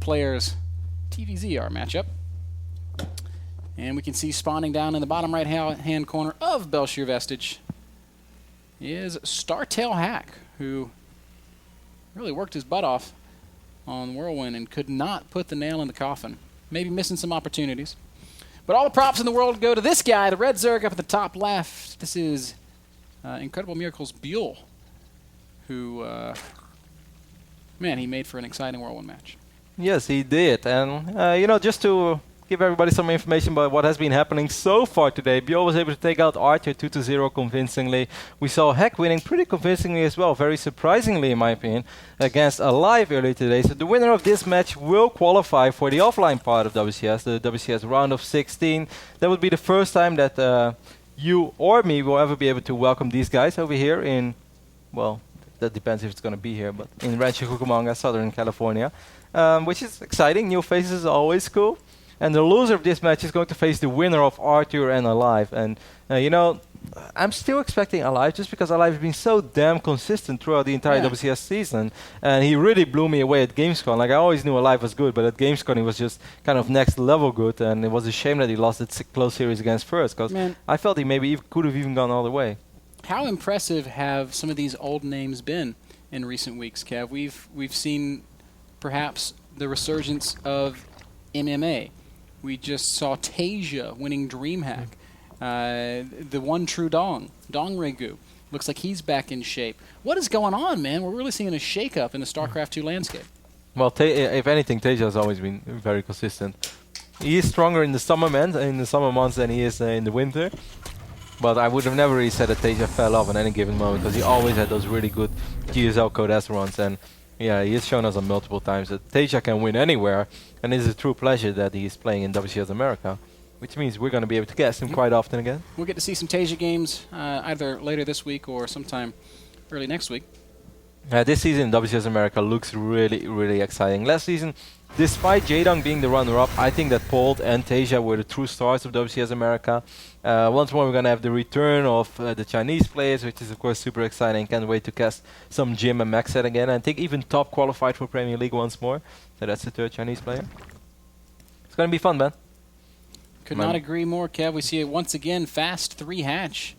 players' TVZR matchup. And we can see spawning down in the bottom right-hand corner of Belshir Vestige is Startail Hack, who really worked his butt off on Whirlwind and could not put the nail in the coffin. Maybe missing some opportunities. But all the props in the world go to this guy, the red Zerg up at the top left. This is Incredible Miracles ByuL, who, man, he made for an exciting Whirlwind match. Yes, he did. And, you know, just to give everybody some information about what has been happening so far today, ByuL was able to take out Archer 2-0 convincingly. We saw Heck winning pretty convincingly as well, very surprisingly in my opinion, against Alive earlier today. So the winner of this match will qualify for the offline part of WCS, the WCS round of 16. That would be the first time that you or me will ever be able to welcome these guys over here in, well, that depends if it's going to be here, but in Rancho Cucamonga, Southern California, which is exciting. New faces are always cool. And the loser of this match is going to face the winner of Arthur and Alive. And, you know, I'm still expecting Alive just because Alive has been so damn consistent throughout the entire WCS season. And he really blew me away at Gamescom. Like, I always knew Alive was good, but at Gamescom he was just kind of next level good. And it was a shame that he lost that close series against First, because I felt he maybe could have even gone all the way. How impressive have some of these old names been in recent weeks, Kev? We've seen perhaps the resurgence of MMA. We just saw Tasia winning DreamHack. The one true Dong Regu. Looks like he's back in shape. What is going on, man? We're really seeing a shake-up in the StarCraft 2 landscape. Well, if anything, Tasia has always been very consistent. He is stronger in the summer months than he is in the winter. But I would have never really said that Tasia fell off at any given moment, because he always had those really good GSL Code S runs. And yeah, he has shown us on multiple times that Tasia can win anywhere, and it is a true pleasure that he is playing in WCS America, which means we're going to be able to guess him quite often again. We'll get to see some Tasia games either later this week or sometime early next week. This season WCS America looks really, really exciting. Last season, despite Jaedong being the runner-up, I think that Polt and Tasia were the true stars of WCS America. Once more, we're going to have the return of the Chinese players, which is of course super exciting. Can't wait to cast some Jim and Maxet again. I think even Top qualified for Premier League once more. So that's the third Chinese player. It's going to be fun, man. Could not agree more, Kev. We see it once again, fast 3 hatch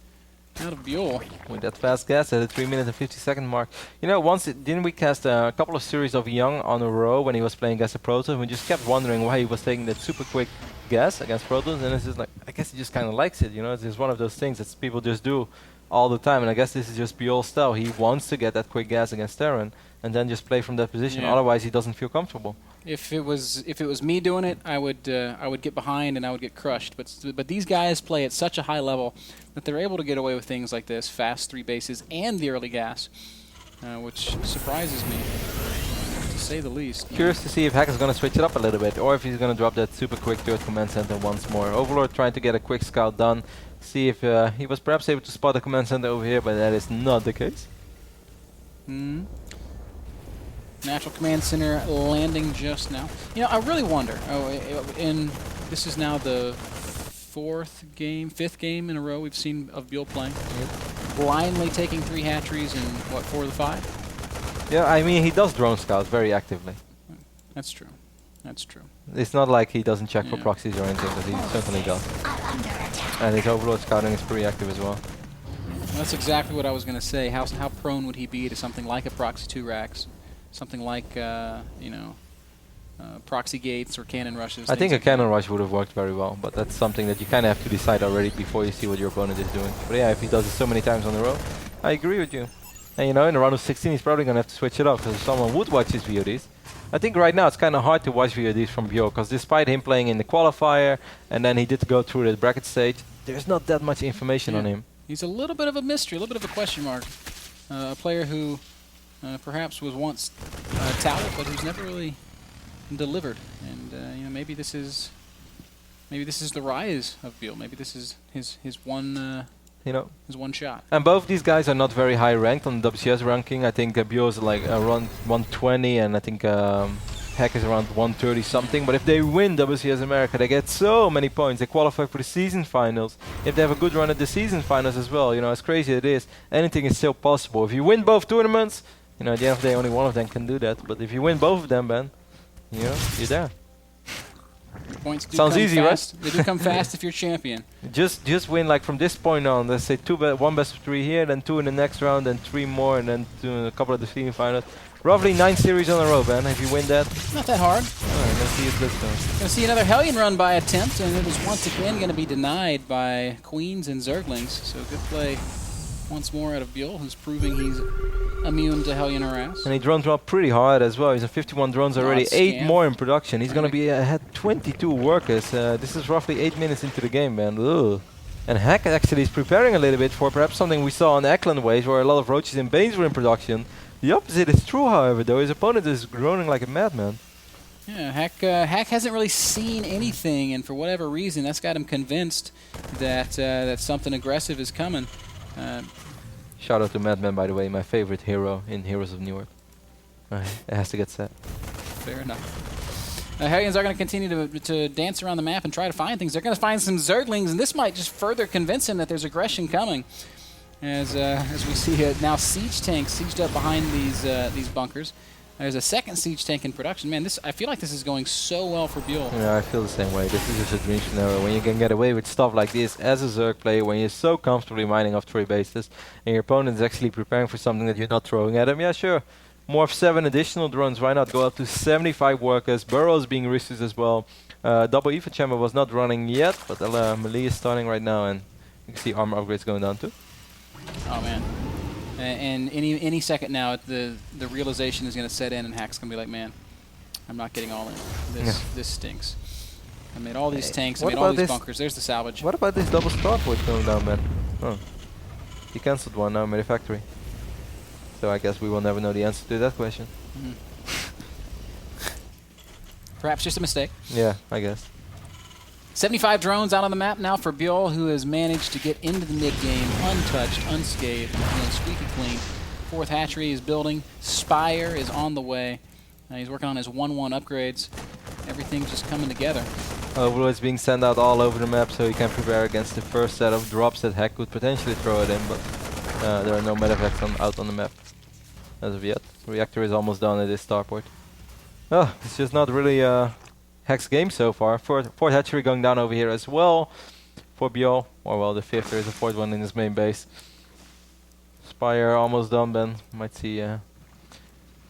out of ByuL. With that fast gas at the 3 minute and 50-second mark. You know, didn't we cast a couple of series of Young on a row when he was playing against the Protoss? We just kept wondering why he was taking that super quick gas against Protoss, and it's just like, I guess he just kind of likes it, you know? It's just one of those things that people just do all the time, and I guess this is just ByuL's style. He wants to get that quick gas against Terran and then just play from that position. Otherwise, he doesn't feel comfortable. If it was me doing it, I would get behind and I would get crushed. But these guys play at such a high level that they're able to get away with things like this, fast 3 bases and the early gas, which surprises me, to say the least. Curious to see if Hack is going to switch it up a little bit, or if he's going to drop that super quick third command center once more. Overlord trying to get a quick scout done, see if he was perhaps able to spot the command center over here, but that is not the case. Natural command center landing just now. You know, I really wonder. This is now the 5th game in a row we've seen of ByuL playing. Blindly taking 3 hatcheries in what, 4 of the 5? Yeah, I mean he does drone scout very actively. That's true. That's true. It's not like he doesn't check for proxies or anything, but he certainly does. And his Overlord scouting is pretty active as well. That's exactly what I was going to say. How prone would he be to something like a proxy 2 racks? Something like, you know, proxy gates or cannon rushes. I think a cannon rush would have worked very well, but that's something that you kind of have to decide already before you see what your opponent is doing. But yeah, if he does it so many times on the row, I agree with you. And you know, in the round of 16, he's probably going to have to switch it up, because if someone would watch his VODs, I think right now it's kind of hard to watch VODs from ByuL, because despite him playing in the qualifier, and then he did go through the bracket stage, there's not that much information on him. He's a little bit of a mystery, a little bit of a question mark. A player who perhaps was once touted, but who's never really delivered. And you know, maybe this is the rise of ByuL. Maybe this is his one his one shot. And both these guys are not very high ranked on the WCS ranking. I think ByuL is like around 120, and I think Heck is around 130 something. But if they win WCS America, they get so many points. They qualify for the season finals. If they have a good run at the season finals as well, you know, as crazy as it is, anything is still possible. If you win both tournaments, you know, at the end of the day, only one of them can do that. But if you win both of them, Ben, you know, you're there. Points do Sounds come easy, fast. They do come fast if you're champion. Just win like from this point on. Let's say one best of 3 here, then 2 in the next round, then 3 more, and then a couple of the semi-finals. Roughly 9 series on a row, Ben. If you win that, Not that hard. alright, let's see if this goes. Going to see another Hellion run by attempt, and it is once again going to be denied by Queens and Zerglings. So good play once more out of ByuL, who's proving he's immune to Hellion harass. And he drones up pretty hard as well. He's at 51 drones already, 8 scam. more in production. He's going to be ahead 22 workers. This is roughly 8 minutes into the game, man. Ugh. And Hack actually is preparing a little bit for perhaps something we saw on Eckland Waves, where a lot of Roaches and Banes were in production. The opposite is true, however, though. His opponent is groaning like a madman. Yeah, Hack hasn't really seen anything, and for whatever reason, that's got him convinced that that something aggressive is coming. Shout out to Madman, by the way, my favorite hero in Heroes of Newark. It has to get said. Fair enough. Hellions are going to continue to dance around the map and try to find things. They're going to find some Zerglings, and this might just further convince him that there's aggression coming. As we see now siege tanks sieged up behind these bunkers. There's a second siege tank in production. Man, I feel like this is going so well for ByuL. Yeah, I feel the same way. This is just a dream scenario. When you can get away with stuff like this as a Zerg player, when you're so comfortably mining off 3 bases, and your opponent is actually preparing for something that you're not throwing at him, yeah, sure. More of 7 additional drones. Why not go up to 75 workers? Burrows being resourced as well. Double EVA chamber was not running yet, but melee is starting right now, and you can see armor upgrades going down too. Oh man. And any second now, the realization is going to set in, and Hack's going to be like, man, I'm not getting all in. This stinks. I made all these tanks, I made all these bunkers. There's the salvage. What about this double starport going down, man? Oh. He cancelled one now, made a factory. So I guess we will never know the answer to that question. Perhaps just a mistake. Yeah, I guess. 75 drones out on the map now for ByuL, who has managed to get into the mid-game untouched, unscathed, and squeaky clean. 4th hatchery is building. Spire is on the way. He's working on his 1-1 upgrades. Everything's just coming together. Overlords being sent out all over the map so he can prepare against the first set of drops that Hack could potentially throw it in, but there are no medevacts out on the map as of yet. Reactor is almost done at this starport. Oh, it's just not really Hack's game so far. 4th hatchery going down over here as well for ByuL. Or well, the 5th, there is a 4th one in his main base. Spire almost done, Ben. Might see the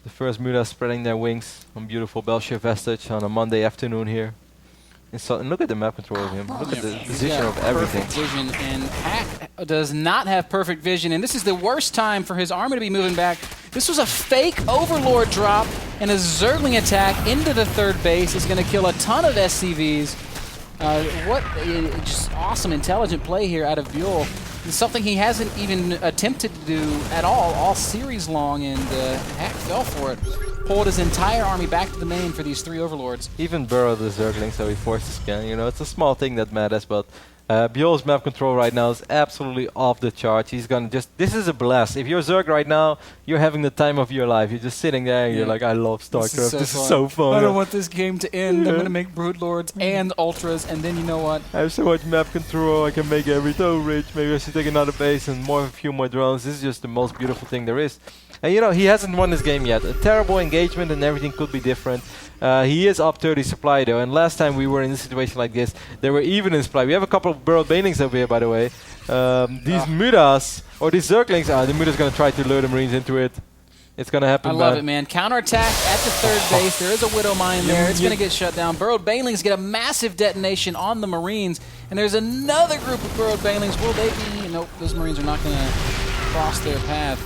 first Muda spreading their wings on beautiful Belshire Vestige on a Monday afternoon here. And look at the map control of him. Look at the position of everything. Perfect vision, and Hack does not have perfect vision, and this is the worst time for his army to be moving back. This was a fake Overlord drop, and a Zergling attack into the 3rd base is going to kill a ton of SCVs. What just awesome, intelligent play here out of ByuL. It's something he hasn't even attempted to do at all series long, and Hack fell for it. Pulled his entire army back to the main for these 3 Overlords. Even burrowed the Zergling, so he forced the scan. You know, it's a small thing that matters, but ByuL's map control right now is absolutely off the charts. He's gonna this is a blast. If you're Zerg right now, you're having the time of your life. You're just sitting there and you're like, I love StarCraft. This is so fun. I don't want this game to end. I'm gonna make Broodlords and Ultras, and then you know what? I have so much map control. I can make everything so rich. Maybe I should take another base and a few more drones. This is just the most beautiful thing there is. And you know, he hasn't won this game yet. A terrible engagement and everything could be different. He is up 30 supply though, and last time we were in a situation like this, they were even in supply. We have a couple of burrowed banelings over here, by the way. These Mudas, or these Zerglings, the Muda's gonna try to lure the Marines into it. It's gonna happen. I love it, man. Counterattack at the 3rd base. There is a Widow Mine there. It's gonna get shut down. Burrowed banelings get a massive detonation on the Marines, and there's another group of burrowed banelings. Will they be? Nope, those Marines are not gonna cross their path.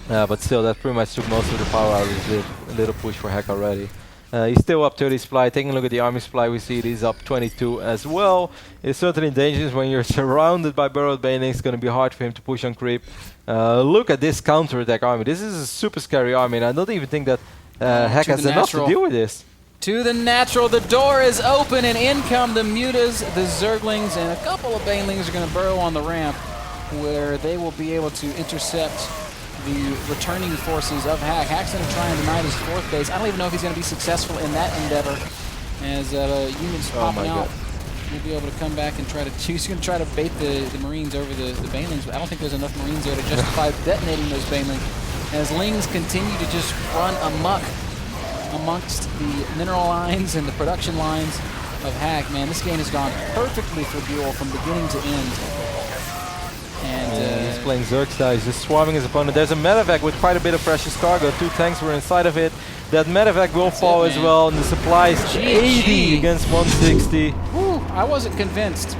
But still, that pretty much took most of the power out of this little push for Hack already. He's still up 30 supply. Taking a look at the army supply, we see he's up 22 as well. It's certainly dangerous when you're surrounded by burrowed banelings. It's going to be hard for him to push on creep. Look at this counterattack army. This is a super scary army, and I don't even think that Hack has enough to deal with this. To the natural, the door is open, and in come the Mutas, the Zerglings, and a couple of banelings are going to burrow on the ramp, where they will be able to intercept the returning forces of Hack. Hack's going to try and deny his 4th base. I don't even know if he's going to be successful in that endeavor. As units popping out, he'll be able to come back and try to. He's going to try to bait the Marines over the banelings, but I don't think there's enough Marines there to justify detonating those banelings. As Lings continue to just run amok. amongst the mineral lines and the production lines of Hack. Man, this game has gone perfectly for ByuL from beginning to end. And he's playing Zergstad, he's just swarming his opponent. There's a medevac with quite a bit of precious cargo. 2 tanks were inside of it. That medevac will fall as well, and the supply is 80 against 160. Whew, I wasn't convinced.